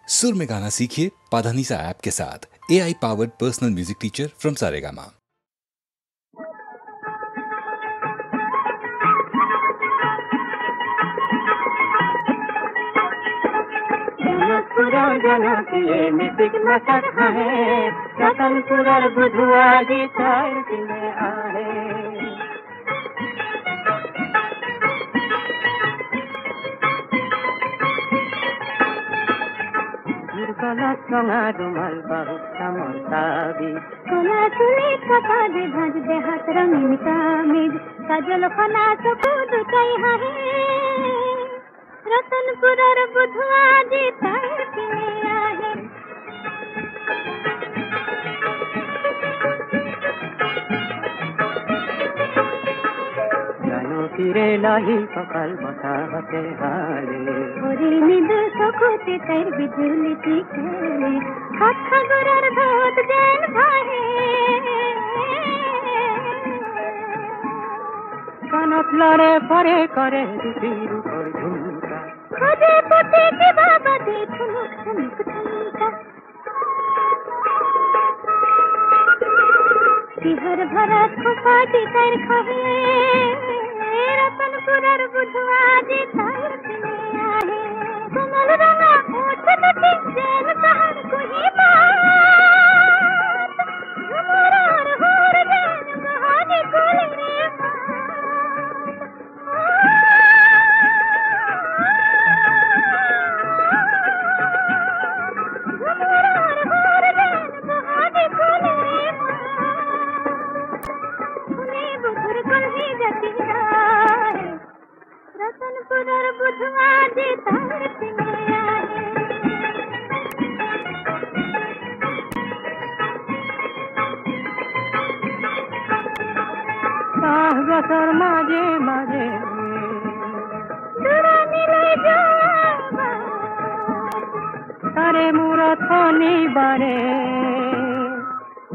सुर में गाना सीखिए पाधानीसा ऐप के साथ। AI powered personal music teacher from Saregama. Kala songa dumal bahu samar tabi Kala tuli kata de bhaj de hat rangin kamid Kajal khana sukud kai hai Ratanpurar budhwa ji tar kine aahe Tire lahi pakal bata hate hale Ori nid sokhute tar bijuli tikhe Hakha gurar dhot jan bhahe Kanat lare pare kare diru kar jhumka Khode pote ke baba de thunuk thunuk thunka Tihar bharat khopati tar khahe रतनपुरर Budhwa जी तार किने आहे कमल रंगा ओठ नटी जैन कहर कुही बात झुमरार होर जैन महानी कोले रे झुमरार होर जैन महानी कोले रे सुने बुधुर कल्ही जती रतनपुरर बुधवा जी तार किने आहे साहगतर माजे माजे दुरानी ले जावा तारे मुरथनी बारे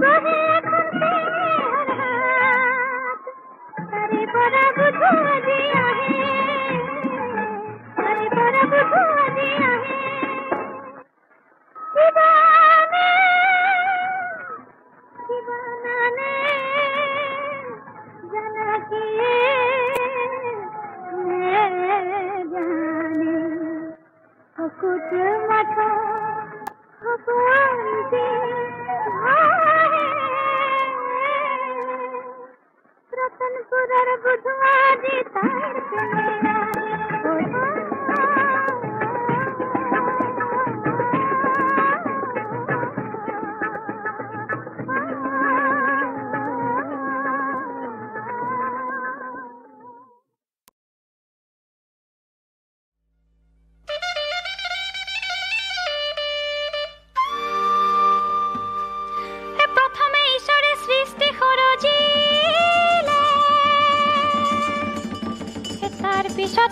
कहे खंते हर हाथ तारे बड़ा बुधवा जी आहे कुछ मठो रतनपुरर बुधवा जी तार किने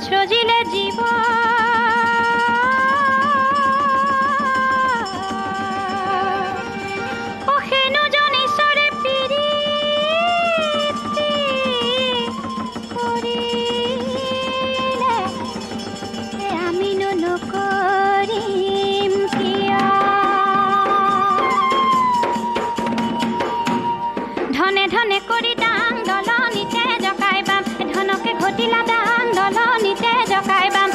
সজিলে জীব অহেনু জনিসরে পিরিতি করিলে আমি নকরিম কিয়া ধনে ধনে করি দাং দলনিতে জকাইবাম ধনকে ঘটিলা দাং দলনিতে জকাইবাম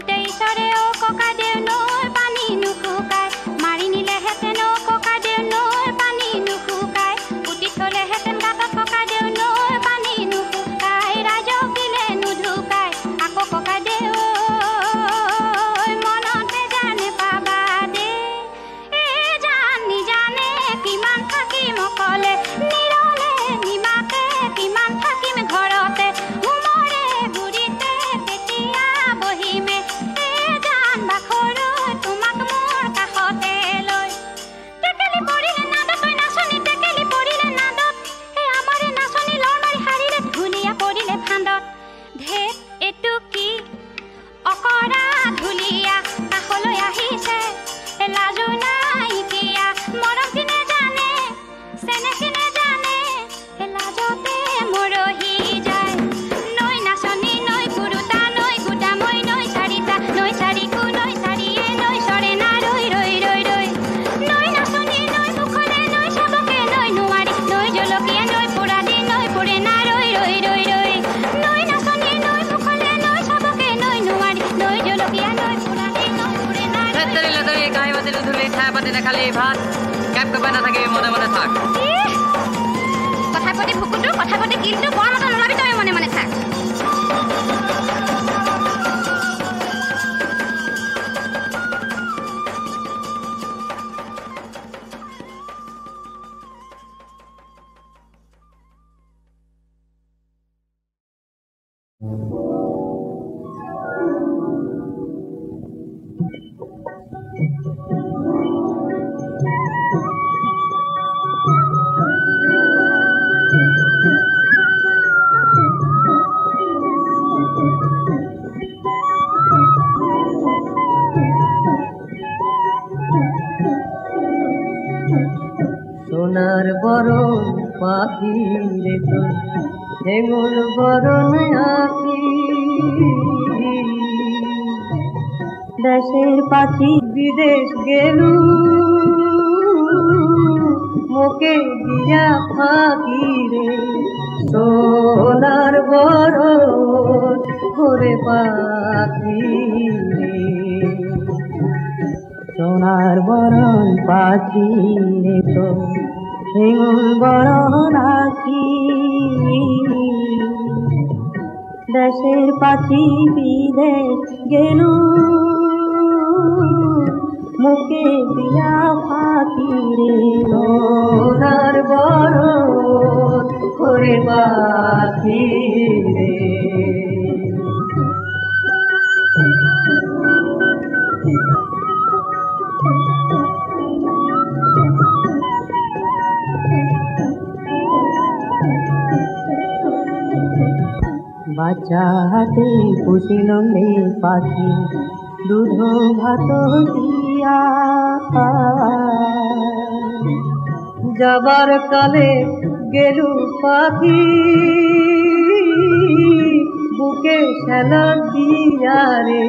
সৰুতে ঈশ্বৰে অ ককাদেউ নৈ পানী নুশুকাই মাৰি নিলেহেঁতেন অ ককাদেউ নৈ পানী নুশুকাই পুতি থলেহেঁতেন গাঁতত ককাদেউ নৈ পানী নুশুকাই ৰাইজক দিলে নুঢুকাই আকৌ ককাদেউ মনতে জানে পাবা দে এ জানি জানে কিমান থাকিম অকলে নিৰলে নিমাতে কিমান থাকিম ঘৰতে উমৰে গুৰিতে তেতিয়া বহিমে এ জান বাখৰৈ তোমাক মোৰ কাষতে লৈ টেকেলি পৰিলে নাদত তই নাচনি টেকেলি পৰিলে নাদত এই আমাৰে নাচনি লৰ মাৰি শাৰীৰে ধুলীয়া পৰিলে ফান্দত ধেত এইটো কি অকৰা ধুলীয়া কাষলৈ আহিছে লাজু নাইকিয়া মৰম কিনে জানে চেনেহ কিনে জানে লাজতে মৰহি যায় নৈ নাচনি নৈ কুৰুতা নৈ গোটা মই নৈ চাৰিটা নৈ চাৰিকো নৈ চাৰিয়ে নৈ চৰে না ৰৈ ৰৈ ৰৈ ৰৈ নৈ নাচনি নৈ মুখলে নৈ চাবকে নৈ নোৱাৰি নৈ জলকীয়া নৈ পুৰাদি নৈ পুৰে না ৰৈ ৰৈ ৰৈ ৰৈ নৈ নাচনি নৈ মুখলে নৈ চাবকে নৈ নোৱাৰি নৈ জলকীয়া নৈ পুৰাদি নৈ পুৰে না তেৰিলে তই গাই বাতিলে ধুলি ঠাই পাতি নাখালি ভাত কেপ কেপাই নাথাকিবি মনে মনে থাক কথা পাতি ভুকুটো কথা পাতি কিন্তু বৰ মতা নোলাবি তই মনে মনে থাক সোনার বরণ পাখি রে তো হেঙুল বরণ আঁকি দেশের পাখি বিদেশ গেলু মোকে দিয়া ফাঁকি রে সোনার বরণ করে পাখি রে সোনার বরণ পাখি রে তো হেঙুল বরণ আঁকি দেশের পাখি বিদেশ গেলু মুখে দিয়া ফাঁকি রে সোনার বরণ করে পাখি রে বাচ্চা হাতে পুষিল রে পাখি দুধ ভাত দিয়া যাবার কালে গেলু পাখি বুকে সেলা দিয়া রে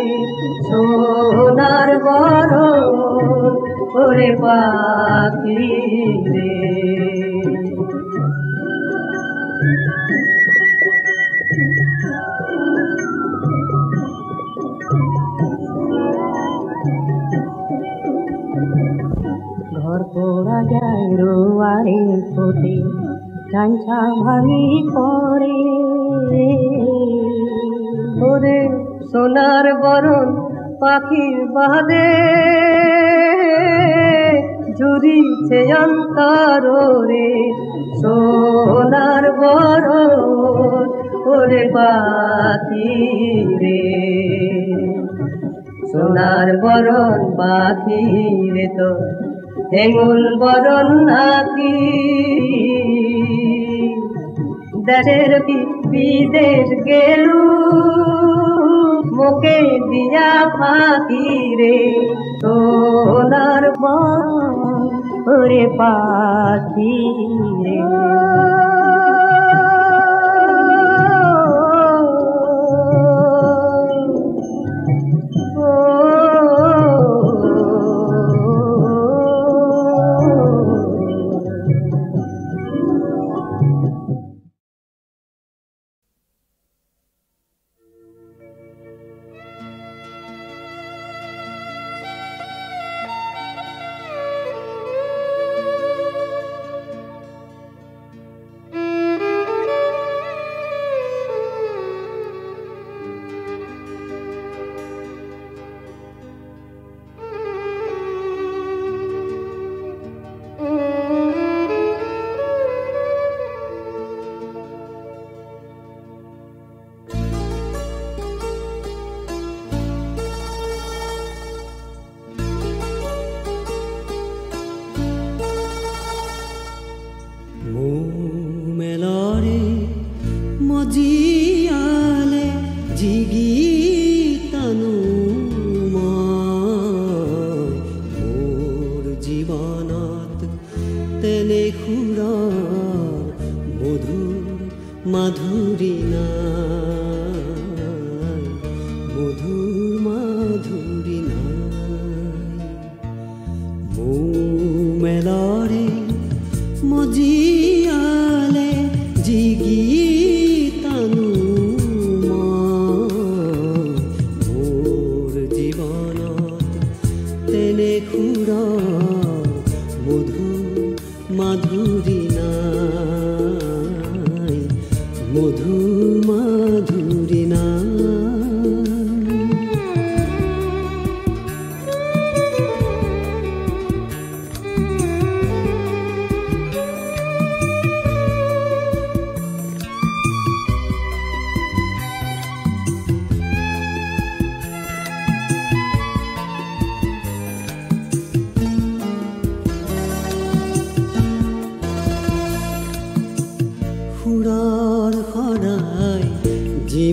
সোনার বড় ওরে পাখি রে ঘর পোড়া যায় রোয়ারে ফোটে কাঞ্চা ভাঙি পড়ে ওরে সোনার বরণ পাখির বাদে ঝুরিছে অন্তর রে সোনার বরণ ওরে পাখি রে সোনার বরণ পাখি রে তো হেঙুল বরণ নাকি দেশের বিদেশ গেলু মোকে দিয়া ফাঁকি রে সোনার বরণ ওরে পাখি রে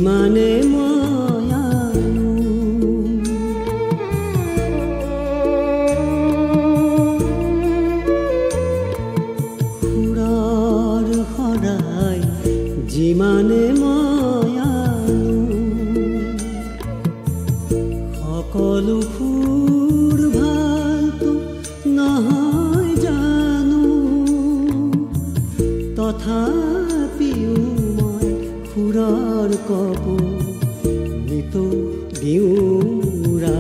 যিমানে মায়ানো সুৰৰ সদায় যিমানে মায়ানো সকলো সুৰ ভালতো নহয় জানো তথাপিও মই সুৰৰ কপোৰ নিতো দিউৰাই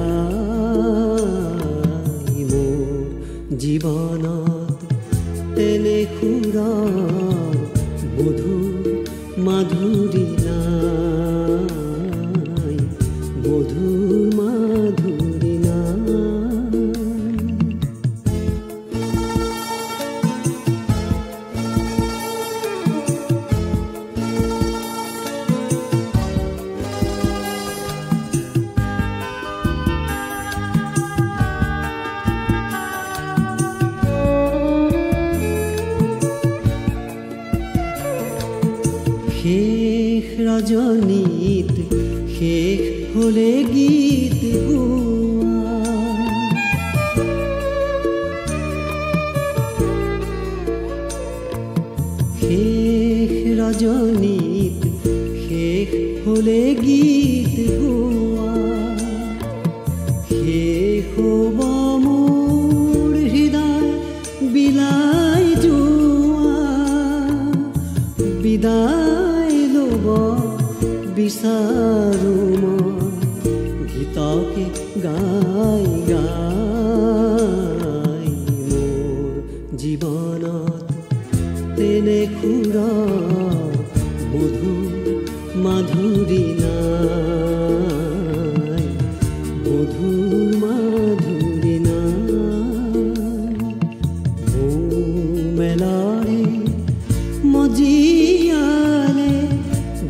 মোৰ জীৱনত তেনে সুৰৰ মধুৰ মাধুৰী নাই মধুৰ মাধুৰী নাই শেষ ৰজনীত শেষ হলে গীত গোৱা শেষ ৰজনীত শেষ হলে গীত গোৱা শেষ হ'ব মোৰ হৃদয় বিলাই যোৱা বিদায় ল'ব বিচাৰো মই গীতকে গাই গাই মোৰ জীৱনত তেনে সুৰৰ মধুৰ মাধুৰী নাই মধুৰ মাধুৰী নাই মেলাৰে মজিয়ালে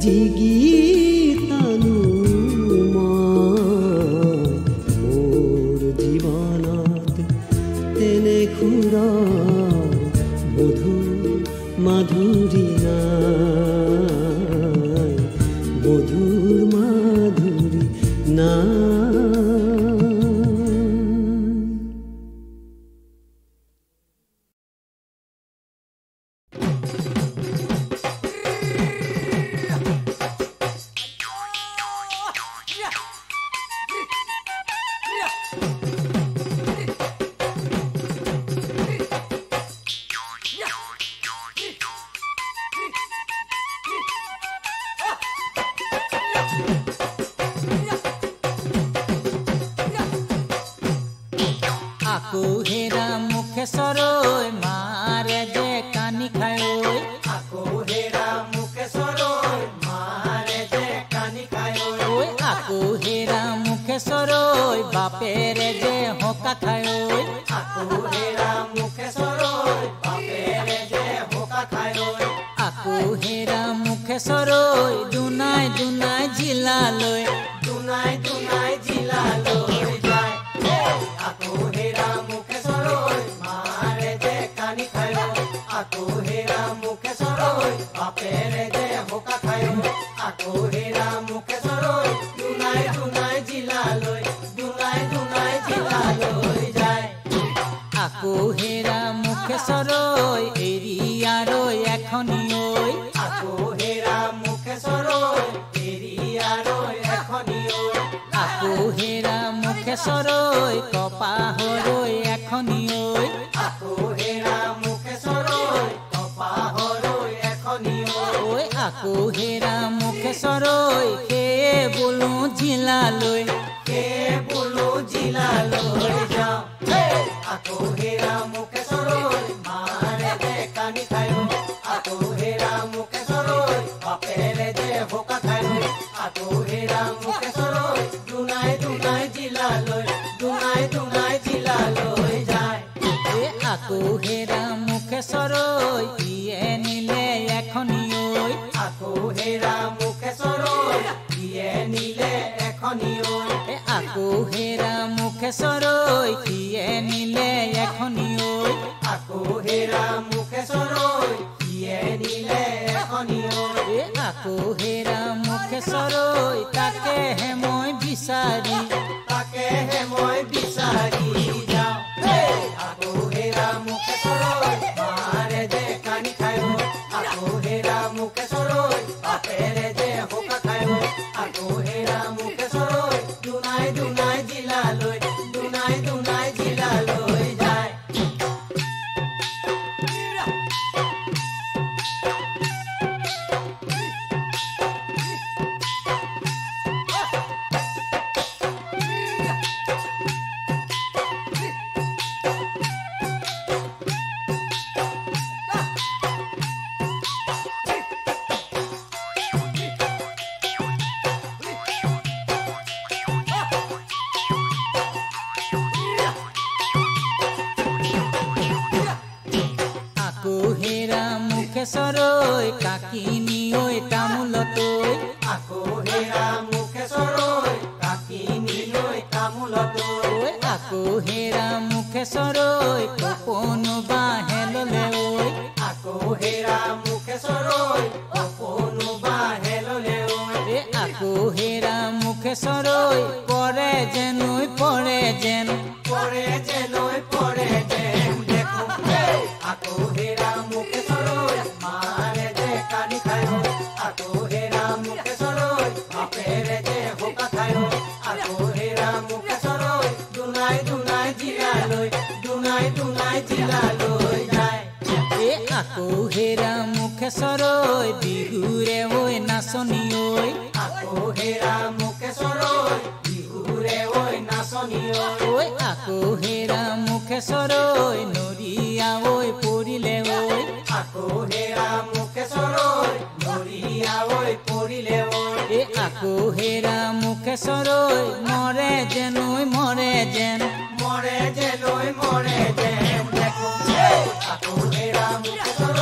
জিগিতানো মই মোৰ জীৱনত তেনে সুৰৰ মধুৰ মাধুৰী নাই মধুৰ মাধুৰী নাই আকৌ হেৰা মুখে সৰৈ মাৰে যে কানি খায় আকৌ হেৰা মুখে সৰৈ মাৰে যে কানি খায় আকৌ হেৰা মুখে সৰৈ বাপেৰে যে হকা খায় আকৌ হেৰা মুখে সৰৈ বাপেৰে যে হকা খায় আকৌ হেৰা মুখে সৰৈ দুনাই দুনাই জিলালৈ দুনাই দুনাই জিলালৈ যায় আকৌ হেৰা মুখে সৰৈ মাৰে যে কানি খায় আকৌ হেৰা মুখে সৰৈ বাপেৰে যে হকা খায় আকৌ হেৰা মুখে সৰৈ দুনাই দুনাই জিলালৈ দুনাই দুনাই জিলালৈ যায় আকৌ হেৰা মুখে সৰৈ এৰি আৰু এখনি ঐ আকৌ হেৰা মুখে সৰৈ এৰি আৰু এখনি ঐ আকৌ হেৰা মুখে সৰৈ কপাহৰৈ এখনি ঐ আকৌ হেৰা মুখে সৰৈ কপাহৰৈ এখনি ঐ আকৌ হেৰা মুখে সৰৈ সেয়ে বোলো জিলালৈ সেয়ে বোলো জিলালৈ যাওঁ আকৌ হেৰা মুখে সৰৈ মাৰে যে কানি খায় আকৌ হেৰা মুখে সৰৈ বাপেৰে যে হকা খায় আকৌ হেৰা মুখে সৰৈ দুনাই দুনাই জিলালৈ দুনাই দুনাই জিলালৈ যায় আকৌ হেৰা মুখে সৰৈ ইয়ে নিলে এখনি ঐ আকৌ হেৰা মুখে সৰৈ ইয়ে নিলে এখনি ঐ আকৌ হেৰা মুখে সৰৈ ইয়ে নিলে এখনি ঐ আকৌ হেৰা মুখে সৰৈ ইয়ে নিলে এখনি ঐ আকৌ হেৰা মুখে সৰৈ ঐ তাকেহে মই বিচাৰি যাওঁ আকৌ হেৰা মুকেশ্বৰ ঐ মাৰে যে কানি খায় আকৌ হেৰা মুকেশ্বৰ ঐ বাপেৰে যে হোকা খায় আকৌ হেৰা মুকেশ্বৰ ঐ দুনাই দুনাই জিলালৈ যায় মুকেশ্বৰ ঐ কাকিনী ঐ তামোলত আকৌ হেৰা মুকেশ্বৰ ঐ কাকিনী ঐ তামোলত আকৌ হেৰা মুকেশ্বৰ ঐ কপনো বাহে ললে আকৌ হেৰা মুকেশ্বৰ ঐ কপনো বাহে ললে আকৌ হেৰা মুকেশ্বৰ ঐ পৰে যেন দেখো আকৌ হেৰা মুকেশ্বৰ মাৰে যে কানি খায় আকৌ হেৰা মুকেশ্বৰ বাপেৰে যে হোকা খায় আকৌ হেৰা মুকেশ্বৰ দুনাই দুনাই জিলালৈ যায় আকৌ হেৰা মুকেশ্বৰ বিহুৰে ঐ নাচনী আকৌ হেৰা মুকেশ্বৰ বিহুৰে ঐ নাচনী আকৌ হেৰা মুকেশ্বৰ নৰিয়া ঐ পৰিলে আকৌ হেৰা মুকেশ্বৰ নৰিয়া ঐ পৰিলে আকৌ হেৰা মুকেশ্বৰ মৰে যেন দেখো আকৌ হেৰা মুকেশ্বৰ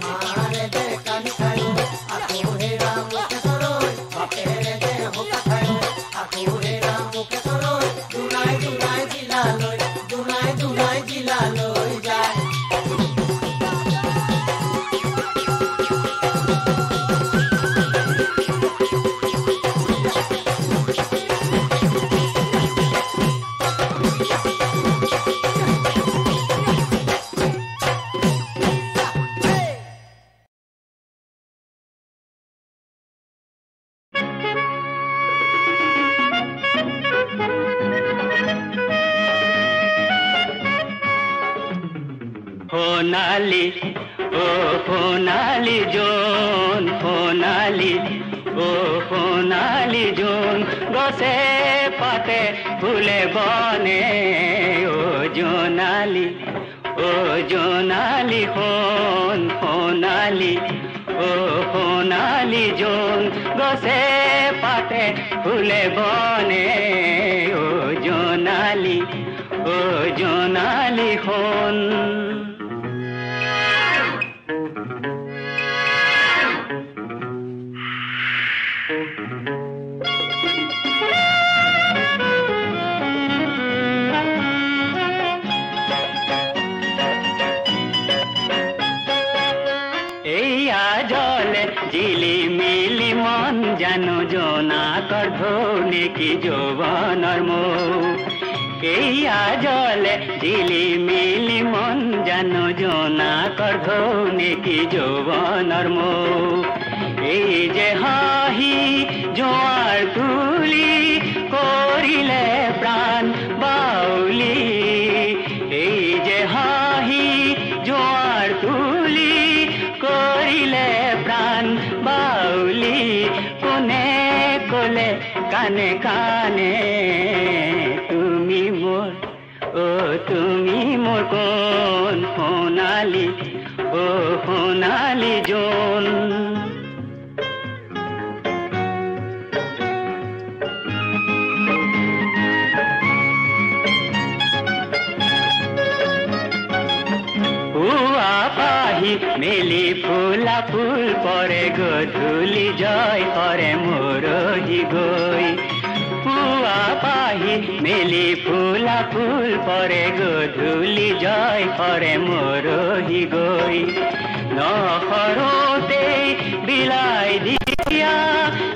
মাৰে যে কানি খায় আকৌ হেৰা মুকেশ্বৰ বাপেৰে যে হোকা খায় আকৌ হেৰা মুকেশ্বৰ দুনাই জিলালৈ যায় সোণালী জোন গছে পাতে ফুলে বনে ও জোনালী সোণালী জোন গছে পাতে ফুলে বনে ও জোনালী সোণ জিলিমিলি মন জানো জোনাকৰ ধৌনে কি যৌৱনৰ মৌ এইয়া জলে জিলিমিলি মন জানো জোনাকৰ ধৌনে কি যৌৱনৰ মৌ এই যে হাঁহি জোৱাৰ তুলি কৰিলে প্ৰাণ বাউলি এই যে হাঁহি জোৱাৰ তুলি কৰিলে প্ৰাণ বাউলি কোনে ক'লে কানে কানে তুমি মোৰ কোন সোণালী জোন মেলি ফুলা ফুল পৰে গধূলি জয় কৰে মৰহি গৈ পুৱা পাহি মেলি ফুলা ফুল পৰে গধূলি জয় কৰে মৰহি গৈ নহৰোতে বিলাই দিব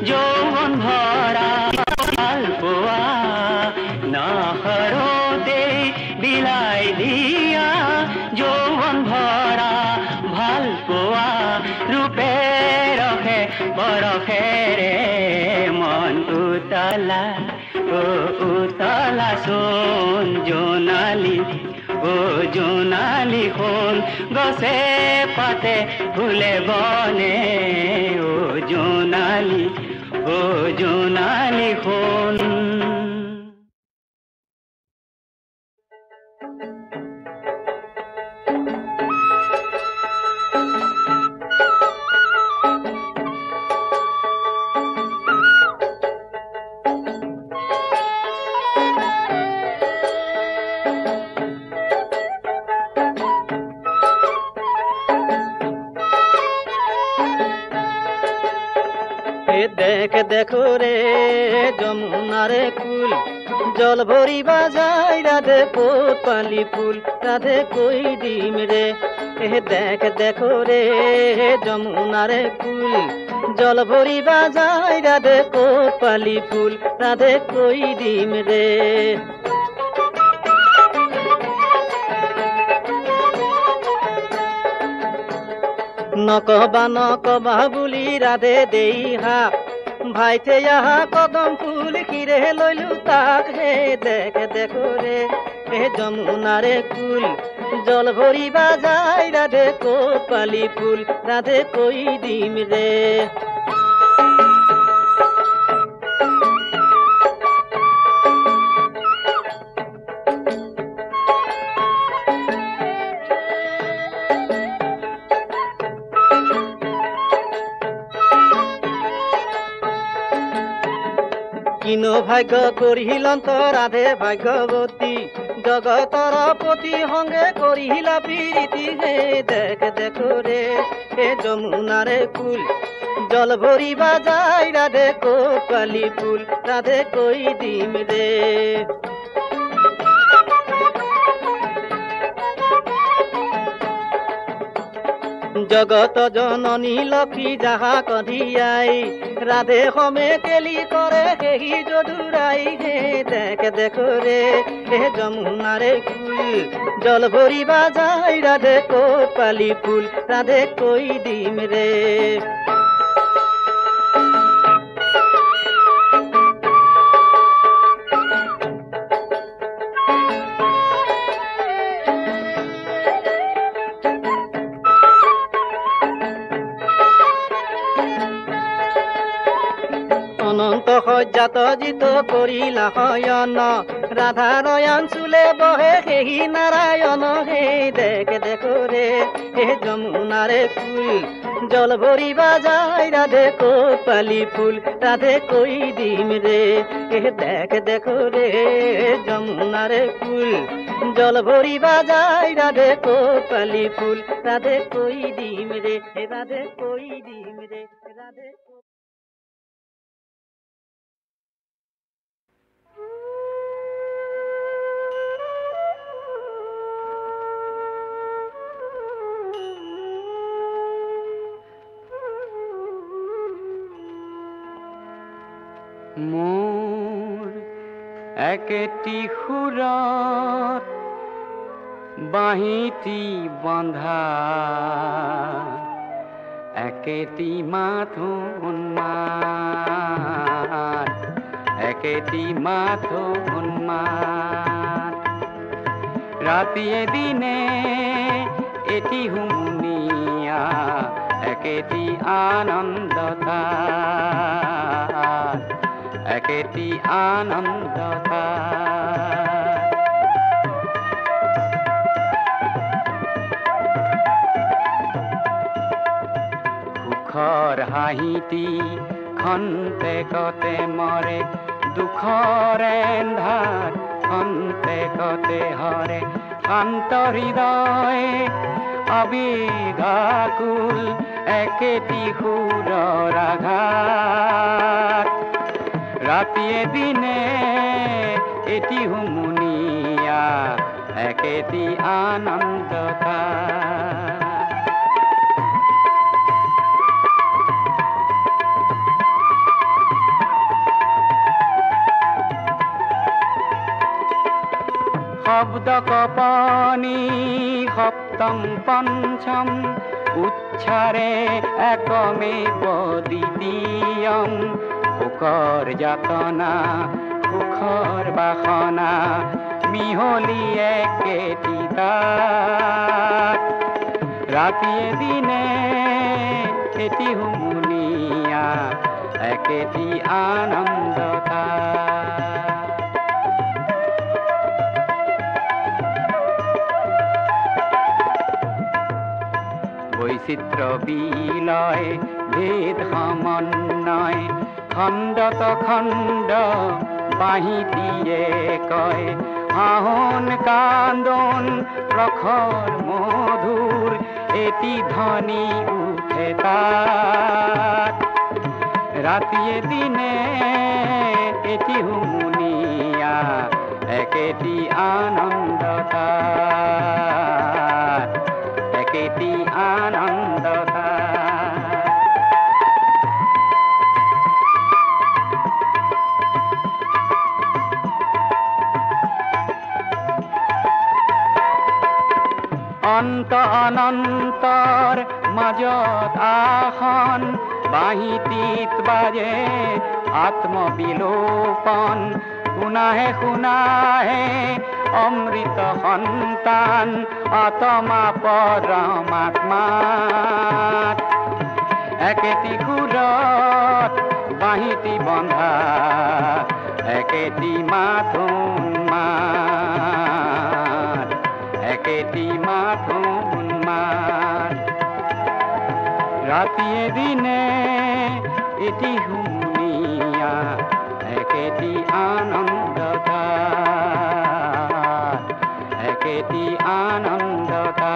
যৌবন ভৰা ভাল পোৱা নহৰতে বিলাই দিয়া যৌবন ভৰা ভাল পোৱা ৰূপে ৰখে বৰষেৰে মন উতলা উতলা সোণ জোনালী জোনালী সোণ গছে পাতে ফুলে বনে জোনালী সোণ দেখ দেখো রে যমুনারে কুল জল ভরিবা যায় রাধে কোতপালি ফুল রাধে কই ডিম রে দেখ দেখো রে যমুনারে কুল জল ভরিবা যায় রাধে কোতপালি ফুল রাধে কই ডিম রে নকবা বুলি রাধে দেই হা ভাইতে আহা কদম ফুল কিরে লইলু তাক হে দেখ দেখো রে যমুনারে কুল জল ভরিবা যায় রাধে কোতপালি ফুল রাধে কই ডিম রে কিনো ভাগ্য করিহিলন্ত রাধে ভাগ্যবতী জগতর পতি সঙ্গে করিহিলা প্রীতি হে দেখ দেখো রে যমুনারে কুল জল ভরিবা যায় রাধে কোতপালি ফুল রাধে কই ডিম রে জগত জননী লক্ষ্মী যাহা কধিয়াই রাধে সমে কেলি করে সেই যদুরাই হে দেখ দেখো রে যমুনারে কুল জল ভরিবা যায় রাধে কোতপালি ফুল রাধে কই ডিম রে অনন্ত সজ্জাত জিত কৰিলা শয়ন ৰাধা নয়ন চুলে বহে সেই নাৰায়ণ হে দেখ দেখো ৰে যমুনাৰে ফুল জল ভৰিবা যায় ৰাধে কোতপালি ফুল ৰাধে কৈ দিম ৰে দেখ দেখো ৰে যমুনাৰে ফুল জল ভৰিবা যায় ৰাধে কোতপালি ফুল ৰাধে কৈ দিম ৰে ৰাধে কৈ দিম ৰে ৰাধে মোৰ একেটি সুৰত বাঁহীটি বন্ধা একেটি মাথো উন্মাদ একেটি মাথো উন্মাদ ৰাতিয়ে দিনে এটি হুমুনিয়া একেটি আনন্দতা একেটি আনন্দতা সুখৰ হাঁহিটি খন্তেকতে মৰে দুখৰ এন্ধাৰ খন্তেকতে হৰে শান্ত হৃদয় আবেগাকুল একেটি সুৰৰ আঘাত ৰাতিয়ে দিনে এটি হুমুনিয়া একেটি আনন্দতা শব্দ কপনি সপ্তম পঞ্চম উচ্চাৰে একমেব দ্বিতীয়ম সুখৰ যাতনা সুখৰ বাসনা মিহলি একেটি তাত ৰাতিয়ে দিনে এটি হুমুনিয়া একেটি আনন্দতা বৈচিত্র বিলয় ভেদ সমন্বয় খণ্ডত খণ্ড বাঁহি দিয়ে কয় হাহন কান্দন প্ৰখৰ মধুৰ এটি ধ্বনি উঠে তাত ৰাতিয়ে দিনে এটি হুমুনিয়া একেটি আনন্দতা একেটি আনন্দতা অন্ত অনন্তৰ মাজত আসন বাহিতীত বাজে আত্মবিলোপন শুনাহে শুনাহে অমৃত সন্তান আত্মা পৰমাত্মাত একেটি সুৰত বাহিতি বন্ধা একেটি মাথোন মাত একেটি মাথোন মাত ৰাতিয়ে দিনে এটি হুমুনিয়া একেটি আনন্দতা একেটি আনন্দতা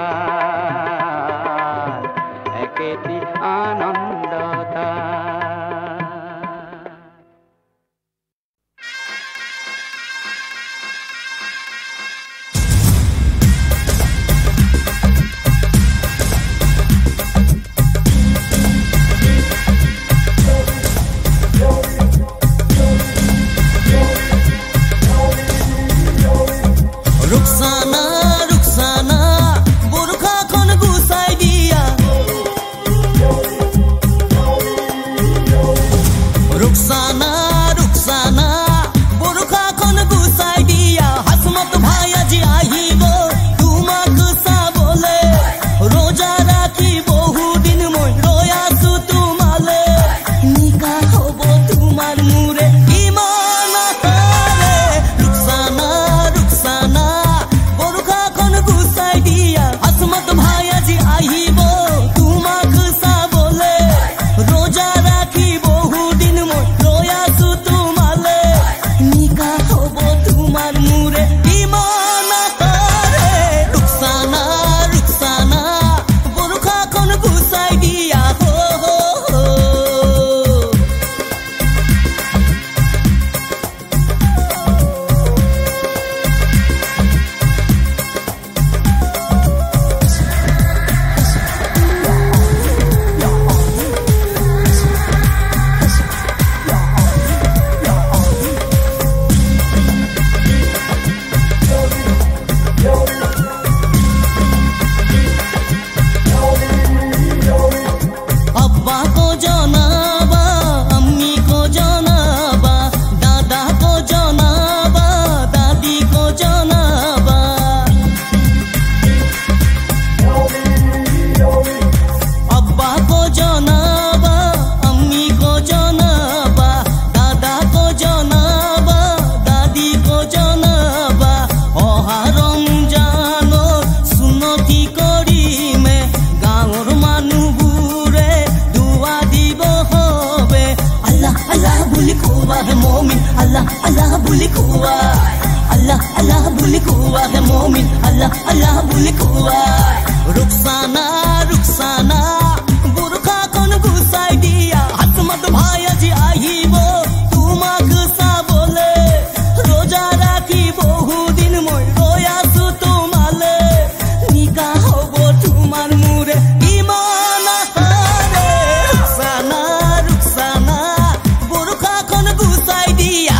একেটি আনন্দতা रुखसाना रुखसाना बुरखा खन गुसाई दिया रुखसाना रुखसाना बुरखा खन गुसाई दिया हसमत भाया जी आई गो तुमक सा बोले रोजा राखी बहु दिन মই रोया सु तुमाले निका होबो तुमार मुरे इमान हारे रुखसाना रुखसाना बुरखा खन गुसाई दिया हसमत भाया जी आइब तुमक सा बोले रोजा राखी बहु दिन মই रोया सु तुमाले निका होबो तुमार मुरे इमान हारे रुखसाना रुखसाना बुरखा खन गुसाई दिया हो अब्बा को जनाबा अम्मी को जनाबा दादा को जनाबा दादी को जनाबा अब्बा को जनाबा अम्मी को जनाबा दादा को जनाबा दादी को जनाबा অহা ৰমজানৰ সুনতি কৰি মে গাঁৱৰ মানুহবোৰে দুৱা দিব হবে আল্লাহ আল্লাহ বুলি কোৱা হে মুমিন আল্লাহ আল্লাহ বুলি কোৱা আল্লাহ আল্লাহ বুলি কোৱা হে মুমিন আল্লাহ আল্লাহ বুলি কোৱা रुखसाना रुखसाना बुरखा खन गुसाई दिया हसमत भाया जी आइब तुमक सा बोले रोजा राखी बहु दिन মই रोया सु तुमाले निका होबो तुमार मुरे इमान हारे रुखसाना रुखसाना बुरखा खन गुसाई दिया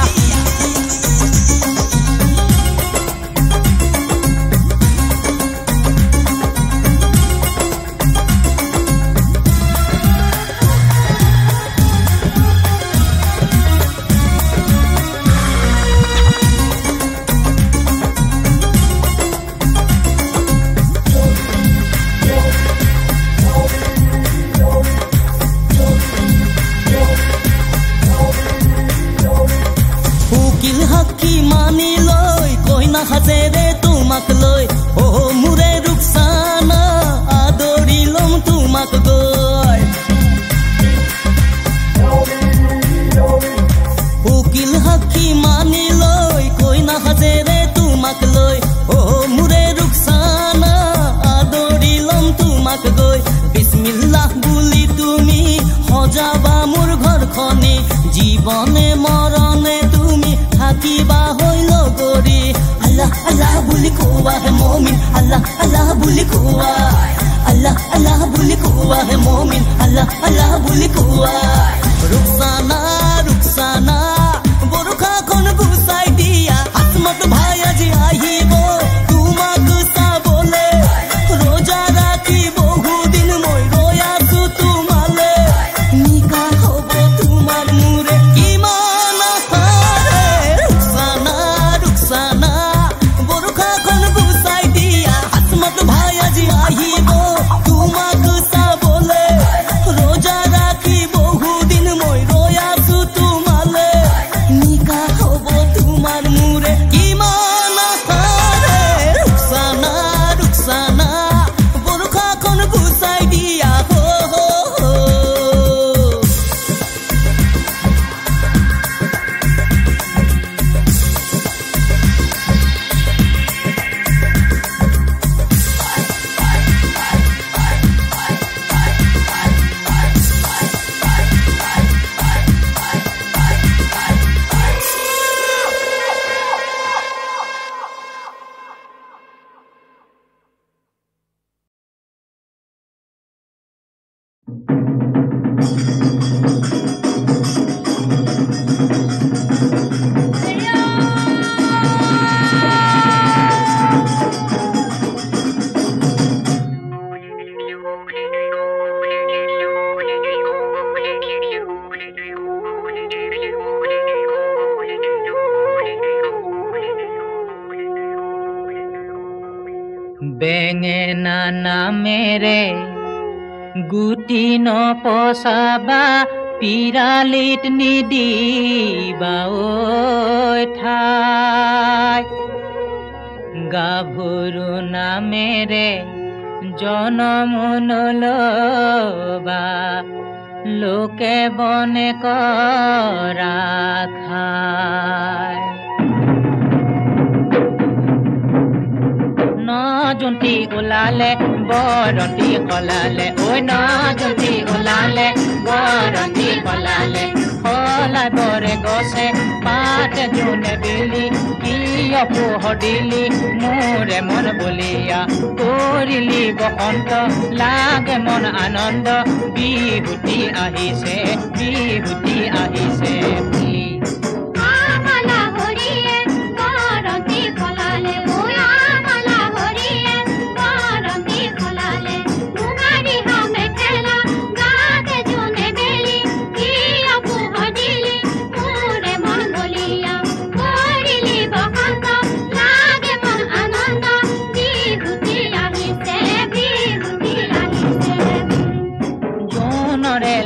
সাজেৰে তোমাক লৈ ও মুৰে ৰুকসানা আদৰি লম তোমাক গৈ উকিল সাক্ষী মানি লৈ কইনা সাজেৰে তোমাক লৈ ও মুৰে ৰুকসানা আদৰি লম তোমাক গৈ বিসমিল্লাহ বুলি তুমি সজাবা মোৰ ঘৰখনি জীবনে মৰণে তুমি থাকিবা হৈ লগৰি আল্লাহ আল্লাহ বুলি কোৱা হে মুমিন আল্লাহ আল্লাহ বুলি কোৱা আল্লাহ আল্লাহ বুলি কোৱা হে মুমিন আল্লাহ আল্লাহ বুলি কোৱা ৰুকসানা ৰুকসানা বৰখাখন গুচাই দিয়া আত্মত ভাই আজি আহিব তোমাক চাবলে ৰোজা ৰাখি বহুদিন মই ৰৈ আছো তোমালে নিকাহ হ'ব তোমাৰ মোৰে কিমান আশাৰে ৰুকসানা ৰুকসানা বৰখাখন গুচাই দিয়া আত্মত ভাই আজি আহিব তোমাক চাবলে ৰোজা ৰাখি বহুদিন মই ৰৈ আছো তোমালে নিকাহ হ'ব তোমাৰ মোৰে কিমান আশাৰে ৰুকসানা ৰুকসানা বৰখাখন গুচাই দিয়া হো হো হো বেঙেনা নামেৰে গুটি নপচাবা পিৰালিত নিদিবা ঐ ঠাই গাভৰু নামেৰে জনম নলবা লোকে বনে কৰা খায় নজন্তি ওলালে বৰন্তি কলালে ঐ নজন্তি ওলালে বৰন্তি কলালে কলাই বৰে গছে পাতে জোনে বিলি কিয় পোহৰ দিলি মোৰে মন বলিয়া কৰিলি বসন্ত লাগে মন আনন্দ বিহুতি আহিছে বিহুতি আহিছে বুলি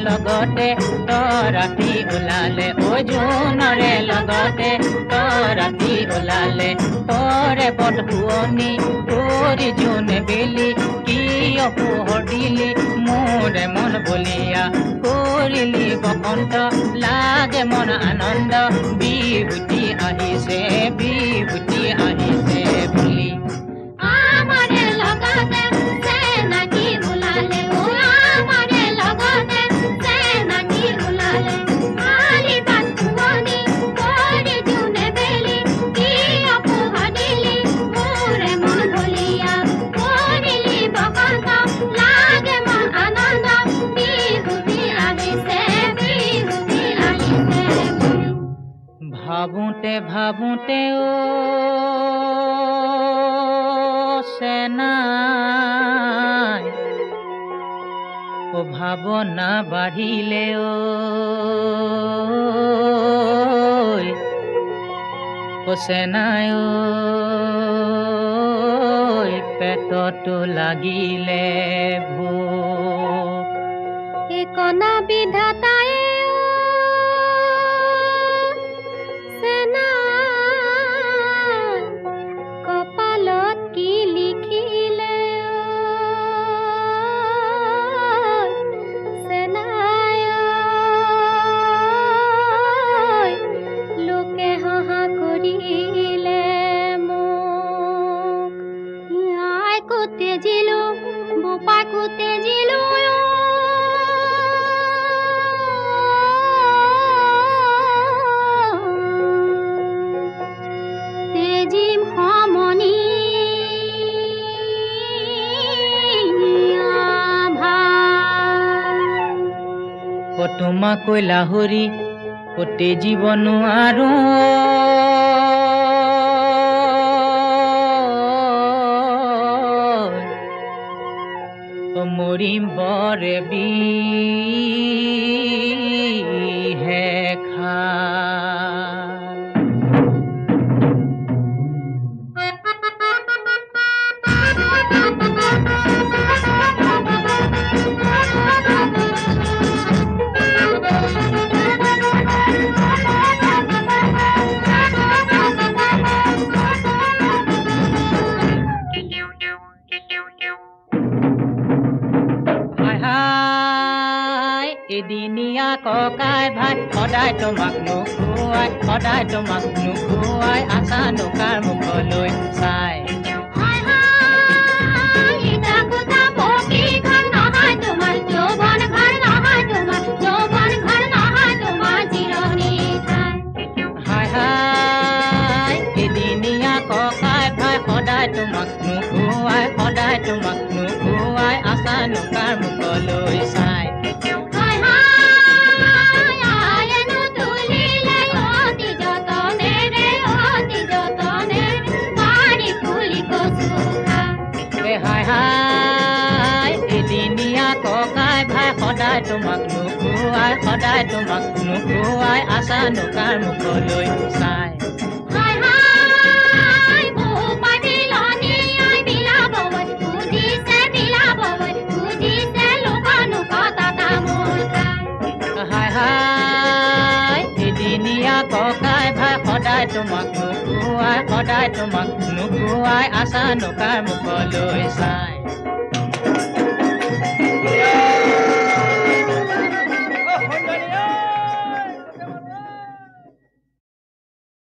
লগতে তৰাতি ওলালে ঐ জোনৰে লগতে তৰাতি ওলালে তৰে বট শুৱনি তোৰি জোনে বেলি কিয় পোহৰ দিলি মোৰে মন বলিয়া কৰিলি বসন্ত লাগে মন আনন্দ বিহুতি আহিছে বিহুতি আহিছে বুলি আমাৰে লগতে চেনাকি ওলালে ঐ আমাৰে লগতে ভাবোঁতে ভাবোঁতে ও সেনাই ও ভাৱনা বাঢ়িলে ও সেনাই ঐ পেটতো লাগিলে ভোক কণা বিধাতাই তেজিলো বোপাকো তেজিলো তেজিম সমনি তোমাক কৈ লাহৰি কতে জীৱন আৰু মৰিম বৰে বিহে খা এদিনীয়া ককাই ভাই সদায় তোমাক নুখুৱাই আছা নোকাৰ মুখলৈ চাই এদিনীয়া ককাই ভাই সদায় তোমাক নুখুৱাই আছা নোকাৰ মুখলৈ চাই এদিনীয়া ককাই ভাই সদায় তোমাক নুখুৱাই আছা নোকাৰ মুখলৈ চাই এদিনীয়া ককাই ভাই সদায় তোমাক নুখুৱাই আছা নোকাৰ মুখলৈ চাই